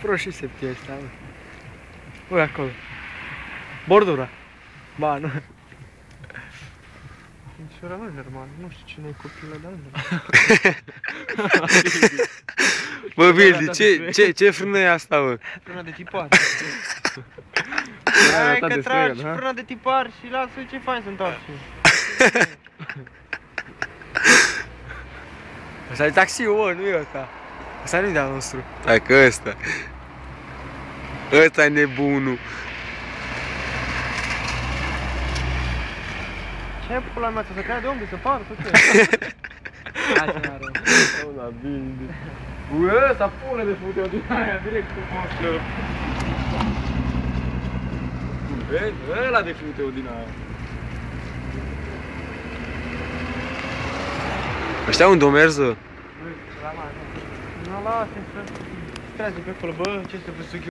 proșii septii ăștia, mă. Ui, acolo. Bordura. Ba, nu. Micșora nu e normal, nu știu cine e copilul, dar nu. Bă, Bildi, ce frână e asta, bă? Frâna de tipar. Hai că tragi frâna de tipar și lasă ce fain să întoarce. Ăsta e taxiul, bă, nu e ăsta. Ăsta nu-i de-al nostru. Hai că ăsta. Ăsta e nebunul. Ce pula mea, să crea de om, să pară, sau ce? Hai să n-ară. Ăla, Bildi. Ui, ăsta pune de fute-o din aia, direct cu moștă. Vezi? Ăla de fute-o din aia. Ăștia unde o merză? Nu, lasă-i să trage pe acolo, bă, ce să vă